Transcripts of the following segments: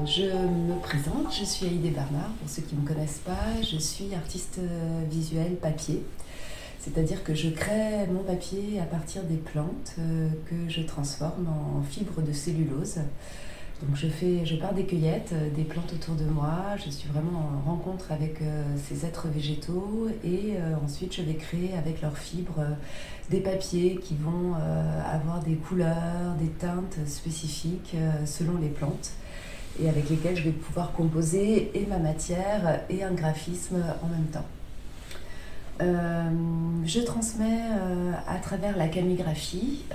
Je me présente, je suis Haïdé Bernard, pour ceux qui ne me connaissent pas, je suis artiste visuel papier, c'est-à-dire que je crée mon papier à partir des plantes que je transforme en fibres de cellulose. Donc je pars des cueillettes, des plantes autour de moi, je suis vraiment en rencontre avec ces êtres végétaux et ensuite je vais créer avec leurs fibres des papiers qui vont avoir des couleurs, des teintes spécifiques selon les plantes et avec lesquelles je vais pouvoir composer et ma matière et un graphisme en même temps. Je transmets à travers la calligraphie.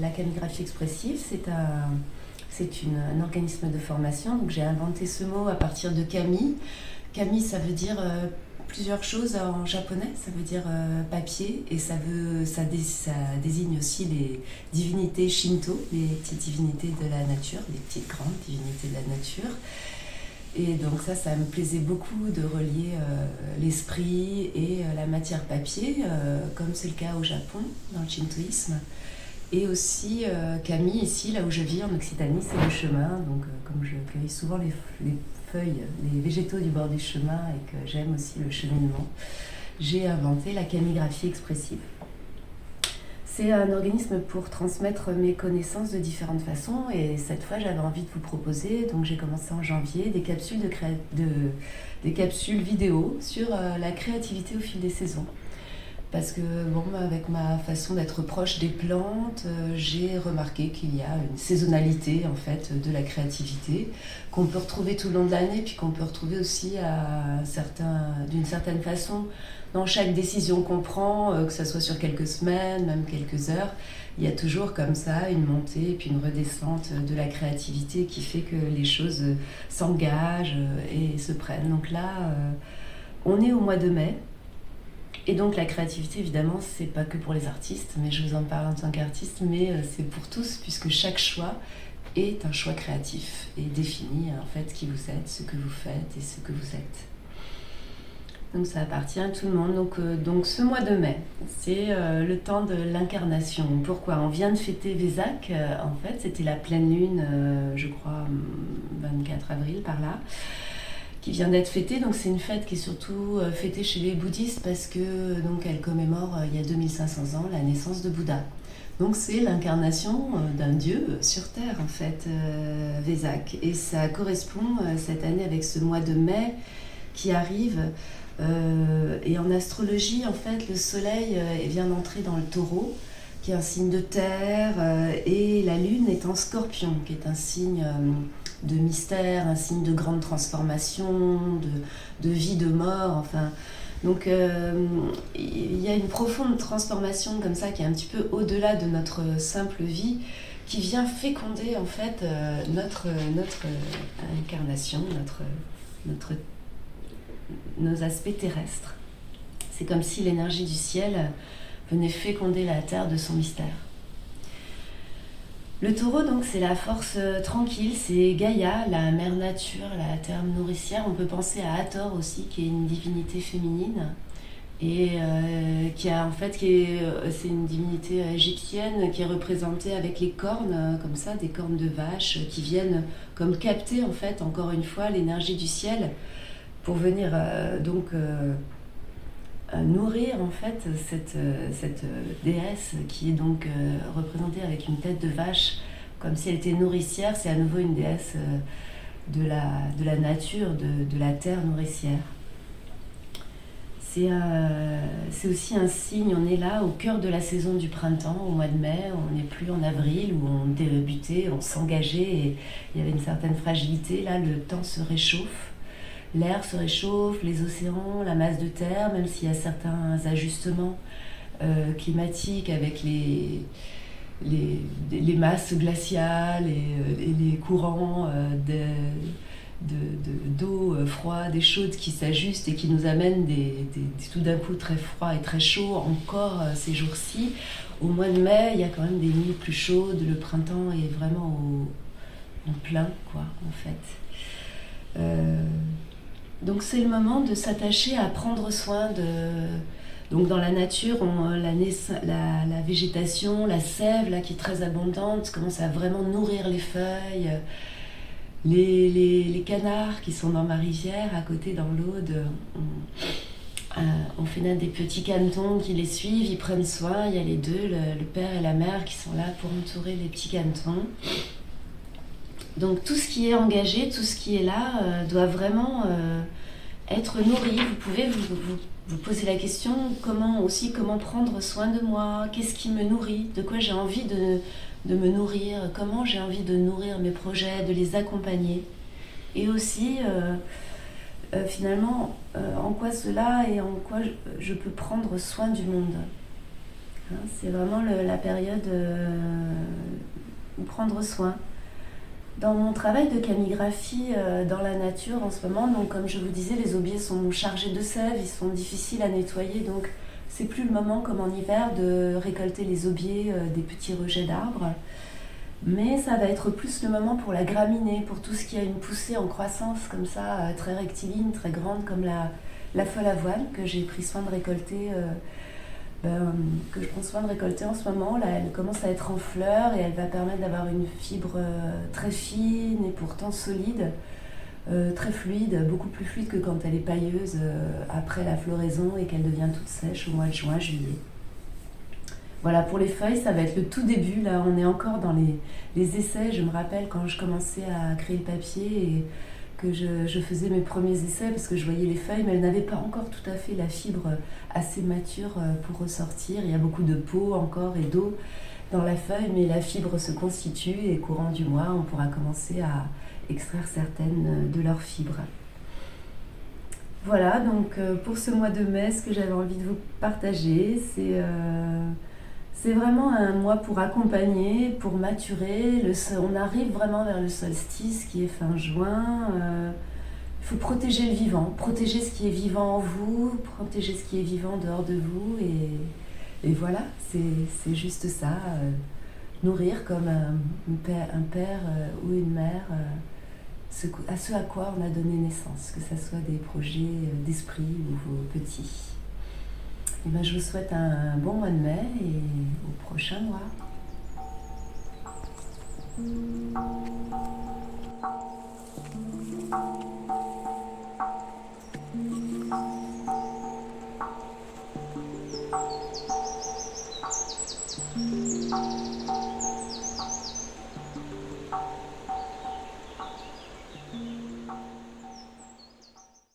La calligraphie expressive, c'est un organisme de formation, donc j'ai inventé ce mot à partir de kami. Kami, ça veut dire plusieurs choses en japonais, ça veut dire papier, et ça désigne aussi les divinités shinto, les petites divinités de la nature, les petites grandes divinités de la nature. Et donc ça me plaisait beaucoup de relier l'esprit et la matière papier, comme c'est le cas au Japon, dans le shintoïsme. Et aussi, Camille, ici, là où je vis en Occitanie, c'est le chemin. Donc, comme je cueille souvent les feuilles, les végétaux du bord du chemin et que j'aime aussi le cheminement, j'ai inventé la calligraphie expressive. C'est un organisme pour transmettre mes connaissances de différentes façons et cette fois, j'avais envie de vous proposer, donc j'ai commencé en janvier, des capsules, des capsules vidéo sur la créativité au fil des saisons. Parce que, avec ma façon d'être proche des plantes, j'ai remarqué qu'il y a une saisonnalité, en fait, de la créativité, qu'on peut retrouver tout le long de l'année, puis qu'on peut retrouver aussi d'une certaine façon dans chaque décision qu'on prend, que ce soit sur quelques semaines, même quelques heures. Il y a toujours comme ça une montée et puis une redescente de la créativité qui fait que les choses s'engagent et se prennent. Donc là, on est au mois de mai. Et donc la créativité, évidemment, c'est pas que pour les artistes, mais je vous en parle en tant qu'artiste, mais c'est pour tous, puisque chaque choix est un choix créatif et définit en fait qui vous êtes, ce que vous faites et ce que vous êtes. Donc ça appartient à tout le monde. Donc ce mois de mai, c'est le temps de l'incarnation. Pourquoi ? On vient de fêter Vesak, en fait, c'était la pleine lune, je crois, 24 avril par là, qui vient d'être fêtée. Donc c'est une fête qui est surtout fêtée chez les bouddhistes parce que donc elle commémore il y a 2500 ans la naissance de Bouddha. Donc c'est l'incarnation d'un dieu sur terre en fait, Vesak. Et ça correspond cette année avec ce mois de mai qui arrive. Et en astrologie en fait le soleil vient d'entrer dans le taureau qui est un signe de terre et la lune est en scorpion qui est un signe de mystère, un signe de grande transformation, de vie, de mort, enfin. Donc il y a une profonde transformation comme ça qui est un petit peu au-delà de notre simple vie, qui vient féconder en fait notre incarnation, nos aspects terrestres. C'est comme si l'énergie du ciel venait féconder la terre de son mystère. Le taureau, donc, c'est la force tranquille, c'est Gaïa, la mère nature, la terre nourricière. On peut penser à Hathor aussi, qui est une divinité féminine, et c'est une divinité égyptienne qui est représentée avec les cornes, comme ça, des cornes de vache, qui viennent comme capter, en fait, encore une fois, l'énergie du ciel pour venir nourrir en fait cette déesse qui est donc représentée avec une tête de vache comme si elle était nourricière. C'est à nouveau une déesse de la nature, de la terre nourricière. C'est aussi un signe, on est là au cœur de la saison du printemps, au mois de mai, on n'est plus en avril où on débutait, on s'engageait et il y avait une certaine fragilité. Là, le temps se réchauffe. L'air se réchauffe, les océans, la masse de terre, même s'il y a certains ajustements climatiques avec les masses glaciales et les courants d'eau froide et chaude qui s'ajustent et qui nous amènent tout d'un coup très froid et très chaud encore ces jours-ci. Au mois de mai, il y a quand même des nuits plus chaudes, le printemps est vraiment en plein, quoi, en fait. Donc c'est le moment de s'attacher à prendre soin Donc dans la nature, la végétation, la sève là, qui est très abondante, commence à vraiment nourrir les feuilles. Les canards qui sont dans ma rivière, à côté dans l'Aude, on fait naître des petits canetons qui les suivent, ils prennent soin. Il y a les deux, le père et la mère, qui sont là pour entourer les petits canetons. Donc tout ce qui est engagé, tout ce qui est là, doit vraiment être nourri. Vous pouvez vous poser la question comment prendre soin de moi, qu'est-ce qui me nourrit, de quoi j'ai envie de me nourrir, comment j'ai envie de nourrir mes projets, de les accompagner. Et aussi, finalement, en quoi cela et en quoi je peux prendre soin du monde. Hein, c'est vraiment la période où prendre soin. Dans mon travail de calligraphie dans la nature en ce moment, donc comme je vous disais, les aubiers sont chargés de sève, ils sont difficiles à nettoyer, donc c'est plus le moment comme en hiver de récolter les aubiers des petits rejets d'arbres. Mais ça va être plus le moment pour la graminée, pour tout ce qui a une poussée en croissance comme ça, très rectiligne, très grande, comme la folle avoine que j'ai pris soin de récolter, que je prends soin de récolter en ce moment. Là, elle commence à être en fleurs et elle va permettre d'avoir une fibre très fine et pourtant solide, très fluide, beaucoup plus fluide que quand elle est pailleuse après la floraison et qu'elle devient toute sèche au mois de juin, juillet. Voilà, pour les feuilles, ça va être le tout début. Là, on est encore dans les essais. Je me rappelle quand je commençais à créer le papier et que je faisais mes premiers essais parce que je voyais les feuilles, mais elles n'avaient pas encore tout à fait la fibre assez mature pour ressortir. Il y a beaucoup de peau encore et d'eau dans la feuille, mais la fibre se constitue et courant du mois, on pourra commencer à extraire certaines de leurs fibres. Voilà, donc pour ce mois de mai, ce que j'avais envie de vous partager, c'est vraiment un mois pour accompagner, pour maturer. On arrive vraiment vers le solstice qui est fin juin. Il faut protéger le vivant, protéger ce qui est vivant en vous, protéger ce qui est vivant dehors de vous. Et voilà, c'est juste ça. Nourrir comme un père ou une mère ce à quoi on a donné naissance, que ce soit des projets d'esprit ou vos petits. Et ben, je vous souhaite un bon mois de mai et au prochain mois.